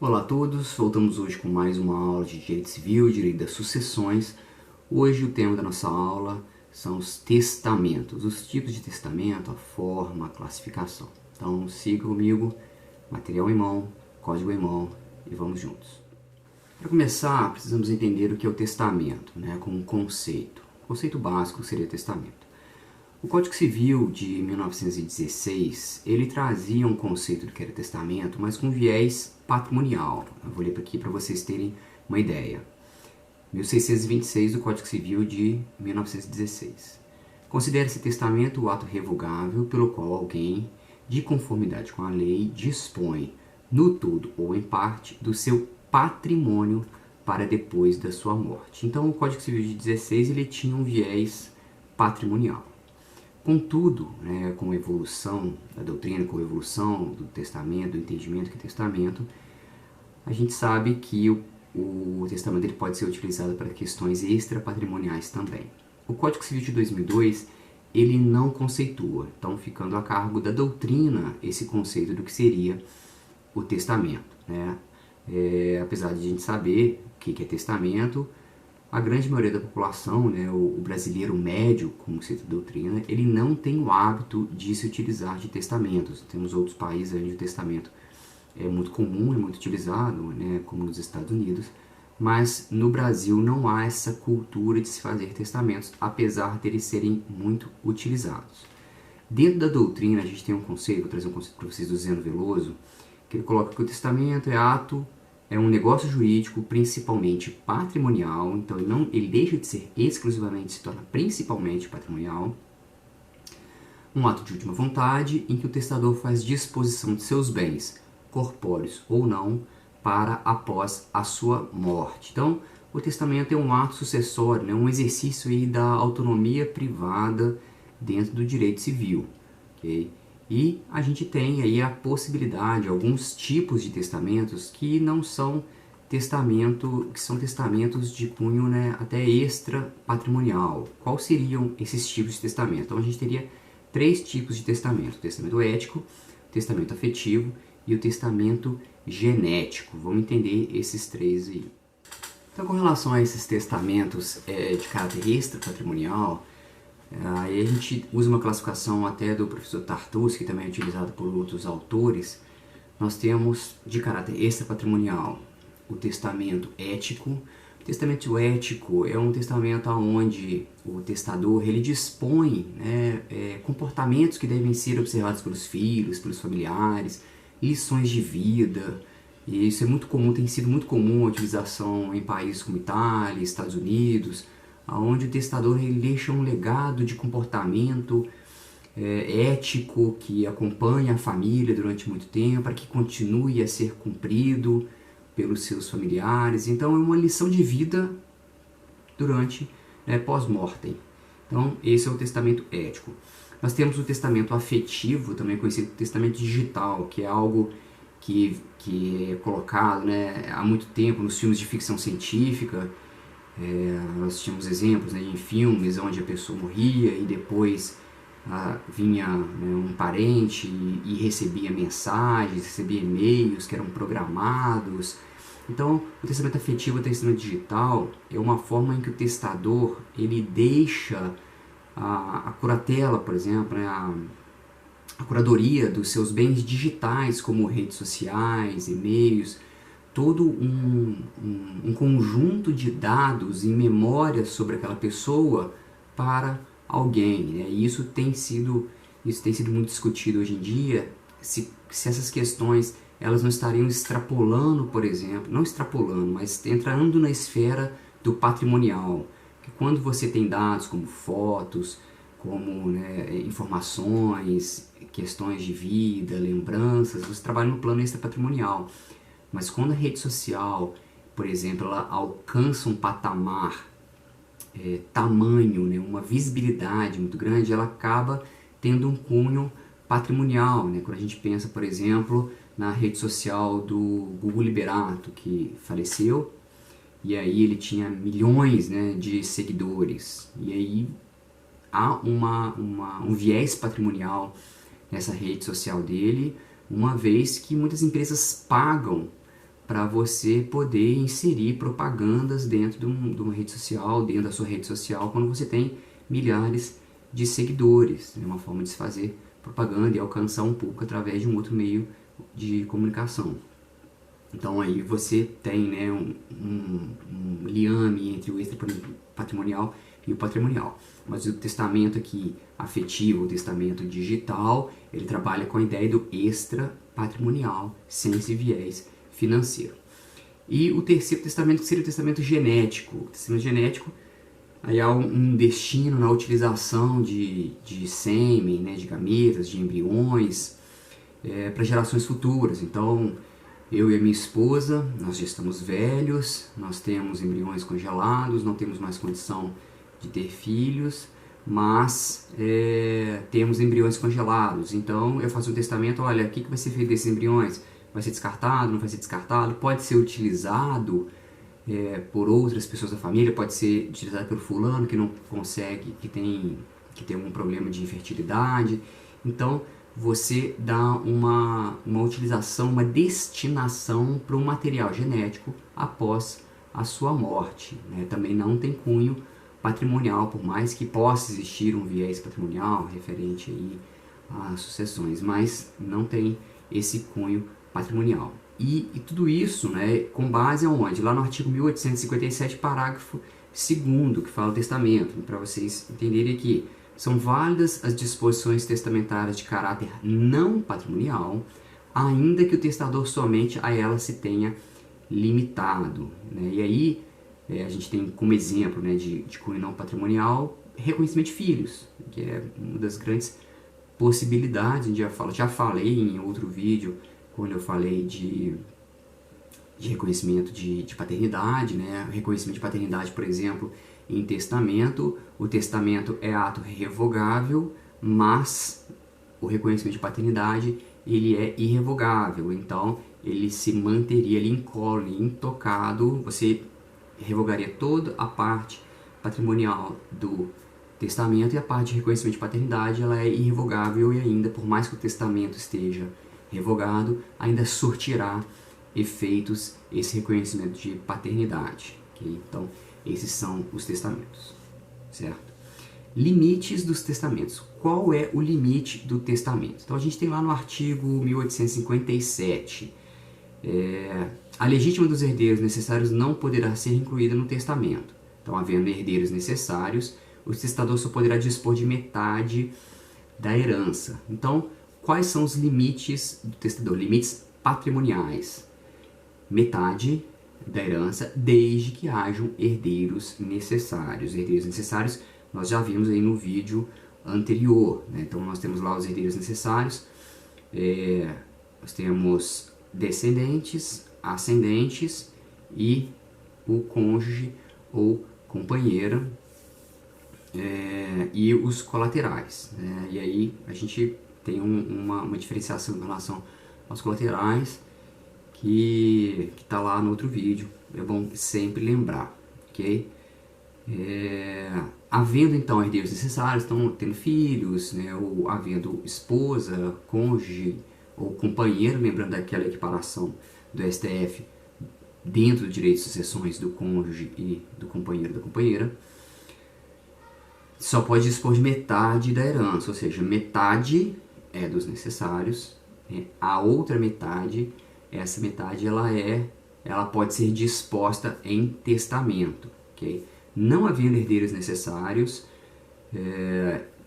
Olá a todos, voltamos hoje com mais uma aula de Direito Civil, Direito das Sucessões. Hoje o tema da nossa aula são os testamentos, os tipos de testamento, a forma, a classificação. Então siga comigo, material em mão, código em mão e vamos juntos. Para começar, precisamos entender o que é o testamento, como um conceito. O conceito básico seria testamento. O Código Civil de 1916, ele trazia um conceito do que era testamento, mas com viés patrimonial. Eu vou ler aqui para vocês terem uma ideia. 1626 do Código Civil de 1916. Considera-se testamento o ato revogável pelo qual alguém, de conformidade com a lei, dispõe, no todo ou em parte, do seu patrimônio para depois da sua morte. Então, o Código Civil de 16 ele tinha um viés patrimonial. Contudo, com a evolução da doutrina, com a evolução do testamento, do entendimento que é testamento, a gente sabe que o testamento ele pode ser utilizado para questões extrapatrimoniais também. O Código Civil de 2002, ele não conceitua, então ficando a cargo da doutrina esse conceito do que seria o testamento. Apesar de a gente saber o que é testamento, a grande maioria da população, o brasileiro médio, como cita a doutrina, ele não tem o hábito de se utilizar de testamentos. Temos outros países onde o testamento é muito comum, é muito utilizado, como nos Estados Unidos, mas no Brasil não há essa cultura de se fazer testamentos, apesar de eles serem muito utilizados. Dentro da doutrina, a gente tem um conceito, vou trazer um conceito para vocês do Zeno Veloso, que ele coloca que o testamento é um negócio jurídico principalmente patrimonial, então ele deixa de ser exclusivamente, se torna principalmente patrimonial. Um ato de última vontade em que o testador faz disposição de seus bens, corpóreos ou não, para após a sua morte. Então, o testamento é um ato sucessório, um exercício aí da autonomia privada dentro do direito civil. Okay? E a gente tem aí a possibilidade, alguns tipos de testamentos que não são testamento, que são testamentos de cunho até extra patrimonial. Quais seriam esses tipos de testamento? Então a gente teria 3 tipos de testamento: o testamento ético, o testamento afetivo e o testamento genético. Vamos entender esses 3 aí. Então, com relação a esses testamentos de caráter extra patrimonial, aí a gente usa uma classificação até do professor Tartucci, que também é utilizado por outros autores. Nós temos de caráter extrapatrimonial o testamento ético. O testamento ético é um testamento onde o testador ele dispõe comportamentos que devem ser observados pelos filhos, pelos familiares, lições de vida. E isso é muito comum, tem sido muito comum a utilização em países como Itália, Estados Unidos, onde o testador ele deixa um legado de comportamento ético que acompanha a família durante muito tempo, para que continue a ser cumprido pelos seus familiares. Então é uma lição de vida durante pós-mortem. Então esse é o testamento ético. Nós temos o testamento afetivo, também conhecido como testamento digital, que é algo que é colocado há muito tempo nos filmes de ficção científica. Nós tínhamos exemplos em filmes onde a pessoa morria e depois vinha um parente e recebia mensagens, recebia e-mails que eram programados. Então, o testamento afetivo, o testamento digital, é uma forma em que o testador ele deixa a curatela, por exemplo, a curadoria dos seus bens digitais, como redes sociais, e-mails, todo um conjunto de dados e memórias sobre aquela pessoa para alguém. E isso tem sido muito discutido hoje em dia, se essas questões elas não estariam extrapolando, por exemplo, não extrapolando, mas entrando na esfera do patrimonial. Que quando você tem dados como fotos, como informações, questões de vida, lembranças, você trabalha no plano extrapatrimonial. Mas quando a rede social, por exemplo, ela alcança um patamar, tamanho, uma visibilidade muito grande, ela acaba tendo um cunho patrimonial. Quando a gente pensa, por exemplo, na rede social do Gugu Liberato, que faleceu, e aí ele tinha milhões de seguidores, e aí há um viés patrimonial nessa rede social dele, uma vez que muitas empresas pagam para você poder inserir propagandas dentro de uma rede social, dentro da sua rede social, quando você tem milhares de seguidores. É uma forma de se fazer propaganda e alcançar um público através de um outro meio de comunicação. Então aí você tem, né, um liame entre o extra-patrimonial e o patrimonial. Mas o testamento aqui afetivo, o testamento digital, ele trabalha com a ideia do extra-patrimonial, sem esse viés financeiro. E o terceiro testamento, que seria o testamento genético. O testamento genético, aí há um destino na utilização de sêmen, né, de gametas, de embriões, para gerações futuras. Então, eu e a minha esposa, nós já estamos velhos, nós temos embriões congelados, não temos mais condição de ter filhos, mas temos embriões congelados. Então eu faço um testamento, olha, o que vai ser feito desses embriões? Vai ser descartado, não vai ser descartado? Pode ser utilizado por outras pessoas da família, pode ser utilizado pelo fulano que não consegue, que tem algum problema de infertilidade. Então você dá uma utilização, uma destinação para um material genético após a sua morte. Né? Também não tem cunho patrimonial, por mais que possa existir um viés patrimonial referente aí às sucessões, mas não tem esse cunho patrimonial. E tudo isso, né, com base aonde? Lá no artigo 1857, parágrafo 2º, que fala o testamento, para vocês entenderem aqui. São válidas as disposições testamentárias de caráter não patrimonial, ainda que o testador somente a ela se tenha limitado. Né? E aí a gente tem como exemplo, né, de cunho não patrimonial, reconhecimento de filhos, que é uma das grandes possibilidades. Já falei em outro vídeo, quando eu falei de reconhecimento de paternidade, né? Reconhecimento de paternidade, por exemplo, em testamento. O testamento é ato revogável, mas o reconhecimento de paternidade ele é irrevogável. Então ele se manteria ali incólume, intocado. Você revogaria toda a parte patrimonial do testamento, e a parte de reconhecimento de paternidade ela é irrevogável, e ainda, por mais que o testamento esteja revogado, ainda surtirá efeitos esse reconhecimento de paternidade. Okay? Então, esses são os testamentos, certo? Limites dos testamentos. Qual é o limite do testamento? Então, a gente tem lá no artigo 1857, a legítima dos herdeiros necessários não poderá ser incluída no testamento. Então, havendo herdeiros necessários, o testador só poderá dispor de metade da herança. Então, quais são os limites do testador? Limites patrimoniais. Metade da herança, desde que hajam herdeiros necessários. Herdeiros necessários nós já vimos aí no vídeo anterior. Né? Então, nós temos lá os herdeiros necessários. Nós temos descendentes, ascendentes e o cônjuge ou companheira, e os colaterais. Né? E aí a gente tem uma diferenciação em relação aos colaterais que está lá no outro vídeo. É bom sempre lembrar, ok? Havendo então herdeiros necessários, estão tendo filhos, né? Ou havendo esposa, cônjuge ou companheiro, lembrando daquela equiparação do STF dentro do direito de sucessões do cônjuge e do companheiro da companheira, só pode dispor de metade da herança, ou seja, metade é dos necessários, né? A outra metade, essa metade ela pode ser disposta em testamento, ok? Não havendo herdeiros necessários,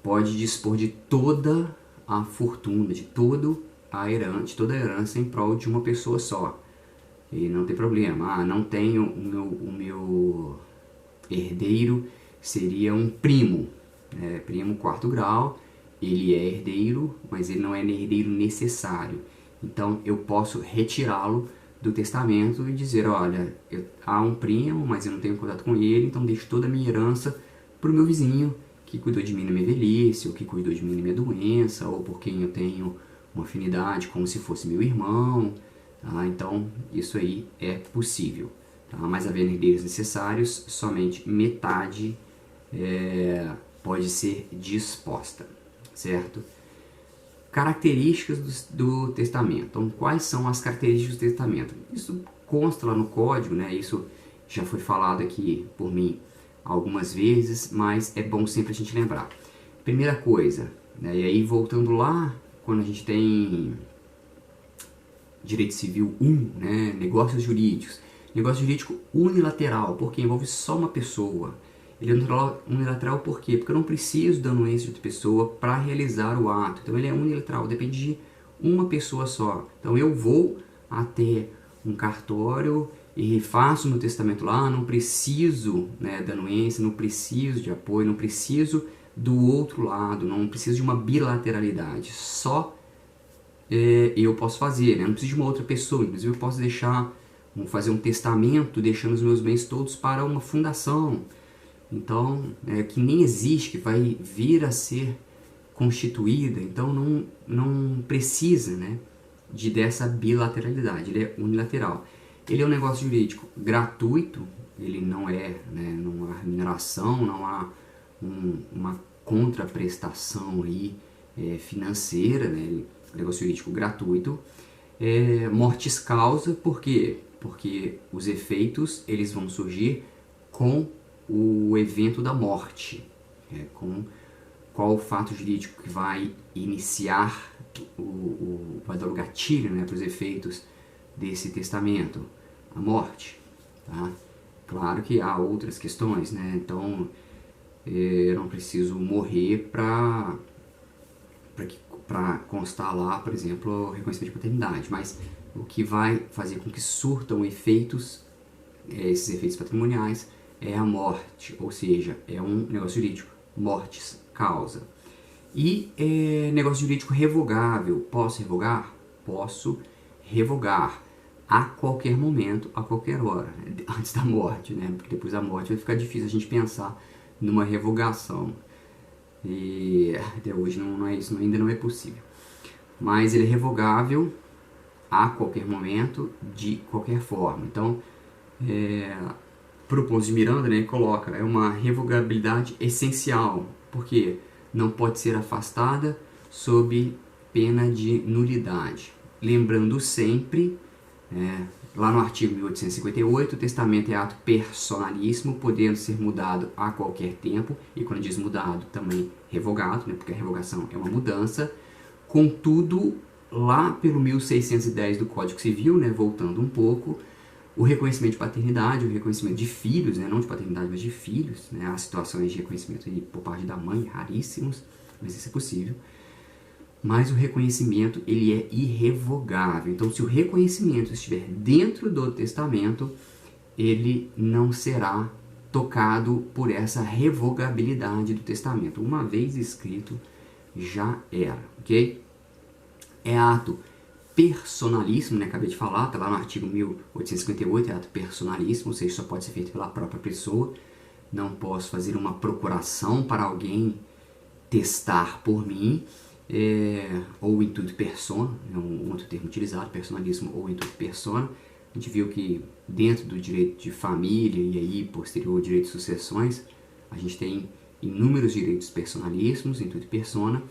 pode dispor de toda a fortuna, de toda a herança em prol de uma pessoa só. E não tem problema. Não tenho o meu herdeiro, seria um primo, né? Primo 4º grau, ele é herdeiro, mas ele não é herdeiro necessário. Então eu posso retirá-lo do testamento e dizer, olha, há um primo, mas eu não tenho contato com ele, então deixo toda a minha herança para o meu vizinho, que cuidou de mim na minha velhice, ou que cuidou de mim na minha doença, ou por quem eu tenho uma afinidade como se fosse meu irmão. Tá? Então isso aí é possível. Tá? Mas havendo herdeiros necessários, somente metade pode ser disposta, certo? Características do testamento. Então, quais são as características do testamento? Isso consta lá no código, né? Isso já foi falado aqui por mim algumas vezes, mas é bom sempre a gente lembrar. Primeira coisa, né? E aí voltando lá, quando a gente tem Direito Civil 1, né? Negócios jurídicos. Negócio jurídico unilateral, porque envolve só uma pessoa. Ele é unilateral por quê? Porque eu não preciso da anuência de outra pessoa para realizar o ato. Então ele é unilateral, depende de uma pessoa só. Então eu vou até um cartório e faço meu testamento lá, não preciso, né, da anuência, não preciso de apoio, não preciso do outro lado, não preciso de uma bilateralidade. Só eu posso fazer, né? Não preciso de uma outra pessoa. Inclusive eu posso fazer um testamento deixando os meus bens todos para uma fundação. Então, que nem existe, que vai vir a ser constituída. Então não precisa, né, dessa bilateralidade. Ele é unilateral. Ele é um negócio jurídico gratuito. Ele não é, né, não há remuneração, não há uma contraprestação aí, financeira, né? Ele é um negócio jurídico gratuito. Mortis causa, por quê? Porque os efeitos eles vão surgir com o evento da morte, com qual o fato jurídico que vai iniciar, vai dar o gatilho, né, para os efeitos desse testamento, a morte. Tá? Claro que há outras questões, né? Então eu não preciso morrer para constar lá, por exemplo, o reconhecimento de paternidade, mas o que vai fazer com que surtam efeitos, esses efeitos patrimoniais, é a morte, ou seja, é um negócio jurídico, mortis causa. E negócio jurídico revogável, posso revogar? Posso revogar a qualquer momento, a qualquer hora, né? Antes da morte, né? Porque depois da morte vai ficar difícil a gente pensar numa revogação. E até hoje não é isso, ainda não é possível. Mas ele é revogável a qualquer momento, de qualquer forma. Então, para o Ponce de Miranda, né, coloca, é uma revogabilidade essencial, porque não pode ser afastada sob pena de nulidade. Lembrando sempre, lá no artigo 1858, o testamento é ato personalíssimo, podendo ser mudado a qualquer tempo, e quando diz mudado, também revogado, né, porque a revogação é uma mudança. Contudo, lá pelo 1610 do Código Civil, né, voltando um pouco, o reconhecimento de paternidade, o reconhecimento de filhos, né, não de paternidade, mas de filhos, né, há situações de reconhecimento por parte da mãe, raríssimos, mas isso é possível. Mas o reconhecimento, ele é irrevogável. Então, se o reconhecimento estiver dentro do testamento, ele não será tocado por essa revogabilidade do testamento. Uma vez escrito, já era, ok? É ato personalíssimo, né? Acabei de falar, está lá no artigo 1858, é ato personalíssimo, ou seja, só pode ser feito pela própria pessoa. Não posso fazer uma procuração para alguém testar por mim, ou intuito persona, é um outro termo utilizado, personalismo ou intuito persona. A gente viu que dentro do direito de família e aí posterior ao direito de sucessões, a gente tem inúmeros direitos personalíssimos, intuito persona.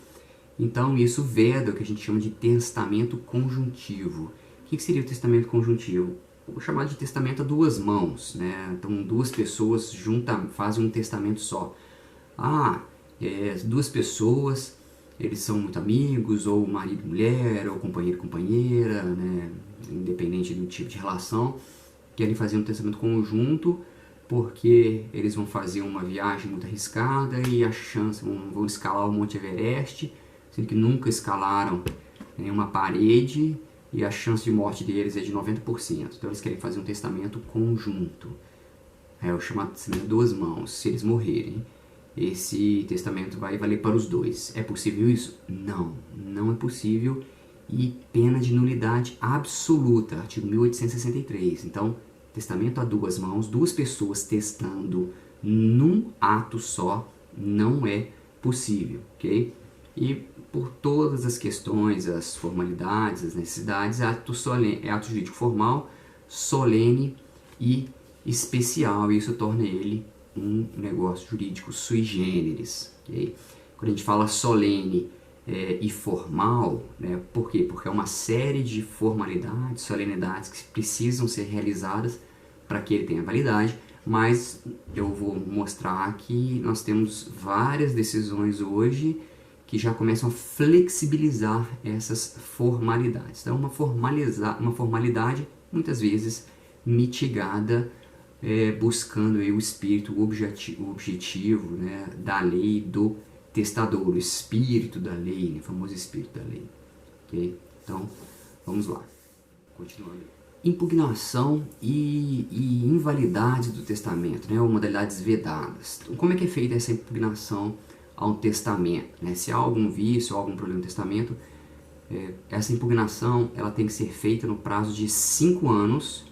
Então isso veda o que a gente chama de testamento conjuntivo. O que seria o testamento conjuntivo? Vou chamar de testamento a duas mãos, né? Então duas pessoas fazem um testamento só. Duas pessoas, eles são muito amigos, ou marido e mulher, ou companheiro e companheira, né? Independente do tipo de relação, querem fazer um testamento conjunto porque eles vão fazer uma viagem muito arriscada e vão escalar o Monte Everest, sendo que nunca escalaram nenhuma parede, e a chance de morte deles é de 90%. Então eles querem fazer um testamento conjunto. É o chamado testamento duas mãos. Se eles morrerem, esse testamento vai valer para os dois. É possível isso? Não, não é possível. E pena de nulidade absoluta, artigo 1863. Então, testamento a duas mãos, duas pessoas testando num ato só, não é possível, ok? E por todas as questões, as formalidades, as necessidades, é ato jurídico formal, solene e especial, e isso torna ele um negócio jurídico sui generis, ok? Quando a gente fala solene, e formal, né? Por quê? Porque é uma série de formalidades, solenidades que precisam ser realizadas para que ele tenha validade, mas eu vou mostrar que nós temos várias decisões hoje que já começam a flexibilizar essas formalidades. Então, uma formalidade, muitas vezes, mitigada, buscando aí o espírito, o objetivo, né, da lei do testador, o espírito da lei, né, o famoso espírito da lei. Okay? Então, vamos lá. Continuando. Impugnação e invalidade do testamento, né, ou modalidades vedadas. Então, como é que é feita essa impugnação a um testamento? Né? Se há algum vício ou algum problema no testamento, essa impugnação ela tem que ser feita no prazo de 5 anos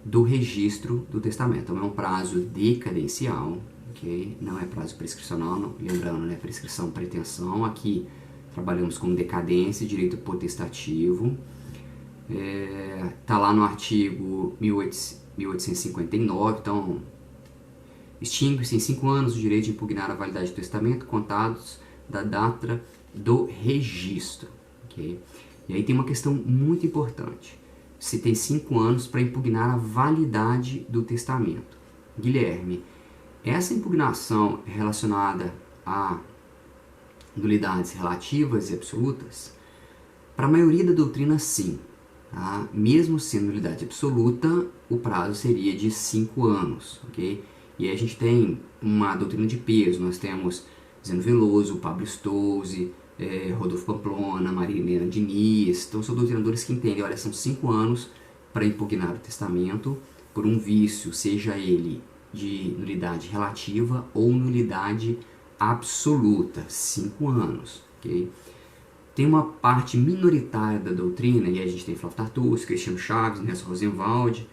do registro do testamento. Então é um prazo decadencial, okay? Não é prazo prescricional, não. Lembrando, né, prescrição, pretensão. Aqui trabalhamos com decadência e direito potestativo. Tá lá no artigo 1859, então extingue-se em 5 anos o direito de impugnar a validade do testamento, contados da data do registro. Okay? E aí tem uma questão muito importante. Você tem 5 anos para impugnar a validade do testamento. Guilherme, essa impugnação relacionada a nulidades relativas e absolutas, para a maioria da doutrina, sim. Tá? Mesmo sendo nulidade absoluta, o prazo seria de 5 anos. Okay? E aí a gente tem uma doutrina de peso. Nós temos Zeno Veloso, Pablo Stolze, Rodolfo Pamplona, Maria Helena Diniz. Então são doutrinadores que entendem, olha, são 5 anos para impugnar o testamento por um vício, seja ele de nulidade relativa ou nulidade absoluta. 5 anos. Okay? Tem uma parte minoritária da doutrina, e a gente tem Flávio Tartucci, Cristiano Chaves, Nelson Rosenwald,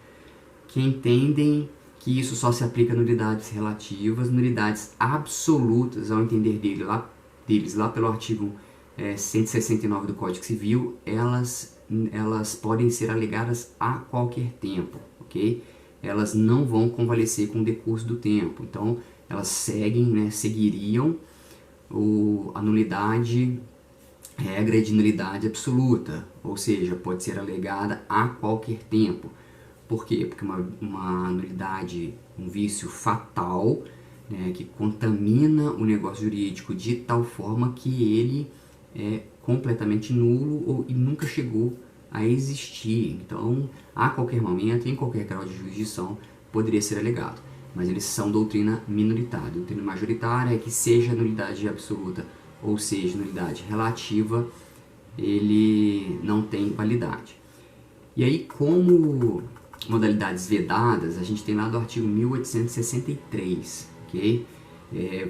que entendem que isso só se aplica a nulidades relativas, nulidades absolutas, ao entender deles lá pelo artigo 169 do Código Civil, elas podem ser alegadas a qualquer tempo, ok? Elas não vão convalescer com o decurso do tempo, então elas seguiriam a nulidade, regra de nulidade absoluta, ou seja, pode ser alegada a qualquer tempo. Por quê? Porque uma nulidade, um vício fatal, né, que contamina o negócio jurídico de tal forma que ele é completamente nulo e nunca chegou a existir. Então, a qualquer momento, em qualquer grau de jurisdição, poderia ser alegado. Mas eles são doutrina minoritária. Doutrina majoritária é que seja nulidade absoluta ou seja nulidade relativa, ele não tem validade. E aí, como modalidades vedadas, a gente tem lá do artigo 1863, ok?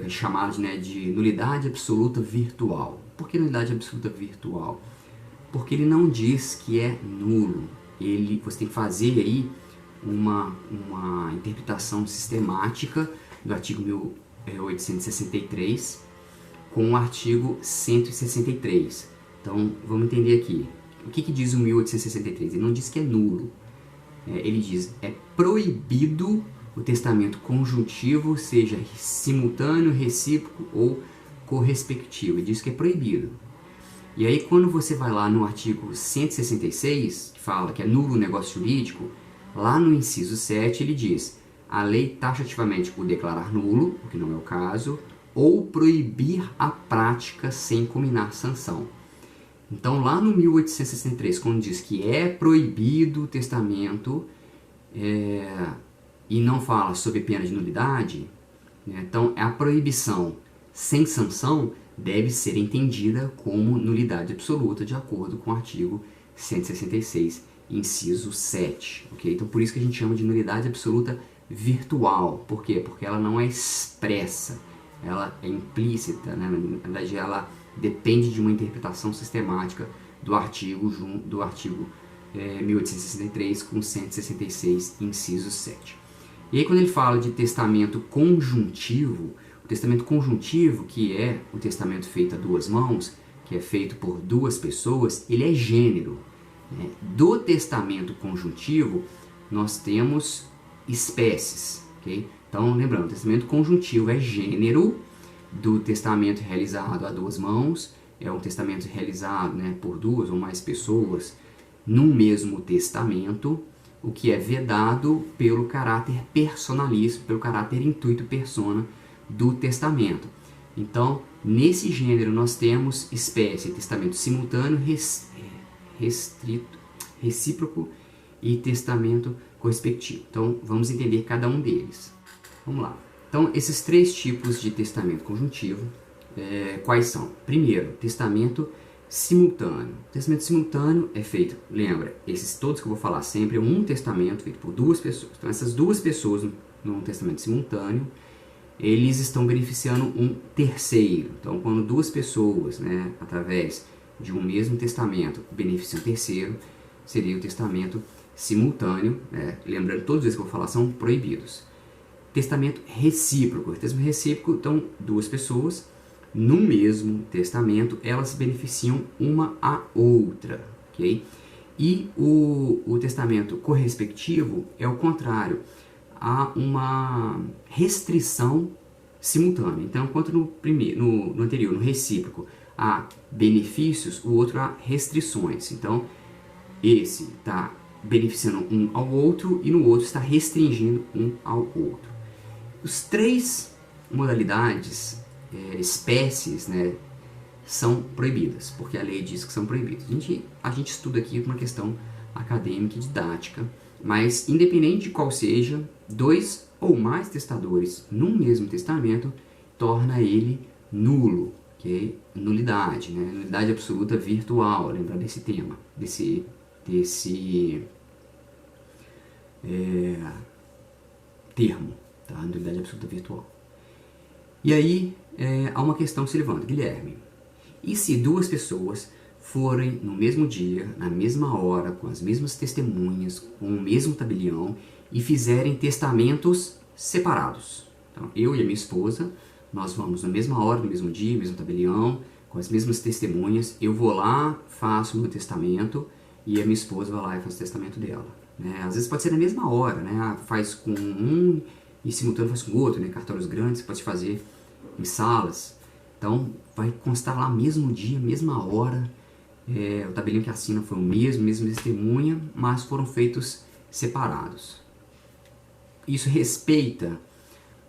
Chamado, né, de nulidade absoluta virtual. Por que nulidade absoluta virtual? Porque ele não diz que é nulo. Você tem que fazer aí uma interpretação sistemática do artigo 1863 com o artigo 163. Então, vamos entender aqui. O que diz o 1863? Ele não diz que é nulo. Ele diz, é proibido o testamento conjuntivo, seja simultâneo, recíproco ou correspectivo. Ele diz que é proibido. E aí, quando você vai lá no artigo 166, que fala que é nulo o negócio jurídico, lá no inciso 7 ele diz, a lei taxativamente por declarar nulo, o que não é o caso, ou proibir a prática sem combinar sanção. Então, lá no 1863, quando diz que é proibido o testamento e não fala sobre pena de nulidade, né, então a proibição sem sanção deve ser entendida como nulidade absoluta, de acordo com o artigo 166, inciso 7. Okay? Então, por isso que a gente chama de nulidade absoluta virtual. Por quê? Porque ela não é expressa, ela é implícita, né? Na verdade, ela depende de uma interpretação sistemática do artigo 1863 com 166, inciso 7. E aí, quando ele fala de testamento conjuntivo, o testamento conjuntivo, que é o testamento feito a duas mãos, que é feito por duas pessoas, ele é gênero. Né? Do testamento conjuntivo, nós temos espécies. Okay? Então, lembrando, o testamento conjuntivo é gênero do testamento realizado a duas mãos, é um testamento realizado, né, por duas ou mais pessoas num mesmo testamento, o que é vedado pelo caráter personalíssimo, pelo caráter intuito persona do testamento. Então, nesse gênero nós temos espécie, testamento simultâneo, restrito, recíproco e testamento correspectivo. Então, vamos entender cada um deles. Vamos lá. Então, esses três tipos de testamento conjuntivo, quais são? Primeiro, testamento simultâneo. O testamento simultâneo é feito, lembra, esses todos que eu vou falar sempre, é um testamento feito por duas pessoas. Então, essas duas pessoas num testamento simultâneo, eles estão beneficiando um terceiro. Então, quando duas pessoas, né, através de um mesmo testamento, beneficiam um terceiro, seria o testamento simultâneo. Lembrando, todos esses que eu vou falar são proibidos. Testamento recíproco. Testamento recíproco, então, duas pessoas no mesmo testamento, elas se beneficiam uma à outra, ok? E o testamento correspectivo é o contrário, há uma restrição simultânea. Então, enquanto no anterior, no recíproco, há benefícios, o outro há restrições. Então, esse está beneficiando um ao outro e no outro está restringindo um ao outro. Os três modalidades, espécies, né, são proibidas, porque a lei diz que são proibidas. A gente estuda aqui uma questão acadêmica e didática, mas independente de qual seja, dois ou mais testadores num mesmo testamento torna ele nulo, ok? Nulidade, né? Nulidade absoluta virtual, lembrar desse tema, desse termo, tá? Nulidade absoluta virtual. E aí, há uma questão que se levanta, Guilherme. E se duas pessoas forem no mesmo dia, na mesma hora, com as mesmas testemunhas, com o mesmo tabelião e fizerem testamentos separados? Então, eu e a minha esposa, nós vamos na mesma hora, no mesmo dia, no mesmo tabelião, com as mesmas testemunhas. Eu vou lá, faço o meu testamento e a minha esposa vai lá e faz o testamento dela. Né? Às vezes pode ser na mesma hora, né? Faz com um e simultâneo faz com o outro, né? Cartórios grandes, pode fazer em salas. Então, vai constar lá mesmo dia, mesma hora. O tabelião que assina foi o mesmo testemunha, mas foram feitos separados. Isso respeita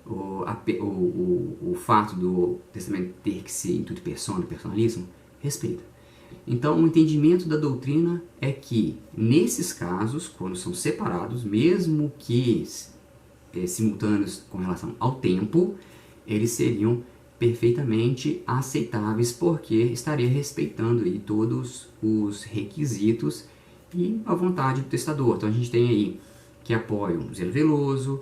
o fato do testamento ter que ser intuito persona, personalismo? Respeita. Então, o entendimento da doutrina é que, nesses casos, quando são separados, mesmo que simultâneos com relação ao tempo, eles seriam perfeitamente aceitáveis, porque estaria respeitando aí todos os requisitos e a vontade do testador. Então a gente tem aí que apoiam Zelo Veloso,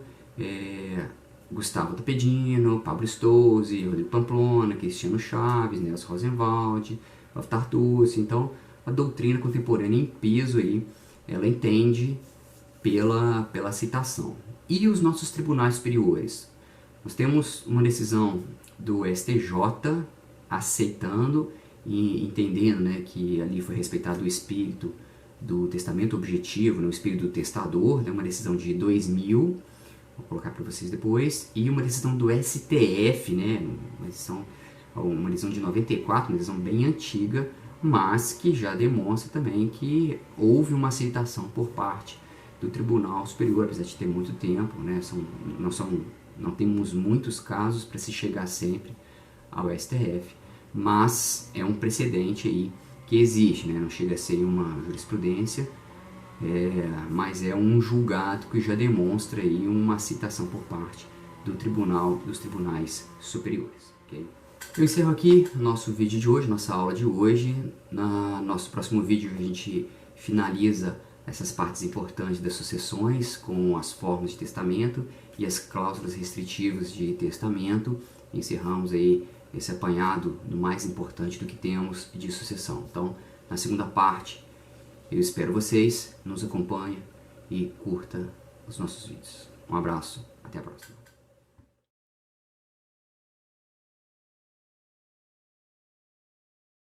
Gustavo Tapedino, Pablo Stozzi, Rodrigo Pamplona, Cristiano Chaves, Nelson Rosenwald, Tartucci. Então a doutrina contemporânea em peso aí, ela entende pela citação. E os nossos tribunais superiores? Nós temos uma decisão do STJ aceitando e entendendo, né, que ali foi respeitado o espírito do testamento objetivo, né, o espírito do testador, né, uma decisão de 2000, vou colocar para vocês depois, e uma decisão do STF, né, uma decisão de 94, uma decisão bem antiga, mas que já demonstra também que houve uma aceitação por parte do Tribunal Superior, apesar de ter muito tempo, né, não temos muitos casos para se chegar sempre ao STF, mas é um precedente aí que existe, né? Não chega a ser uma jurisprudência, mas é um julgado que já demonstra aí uma citação por parte dos tribunais superiores. Okay? Eu encerro aqui nosso vídeo de hoje, nossa aula de hoje. No nosso próximo vídeo a gente finaliza essas partes importantes das sucessões com as formas de testamento e as cláusulas restritivas de testamento. Encerramos aí esse apanhado do mais importante do que temos de sucessão. Então, na segunda parte, eu espero vocês, nos acompanhem e curta os nossos vídeos. Um abraço, até a próxima.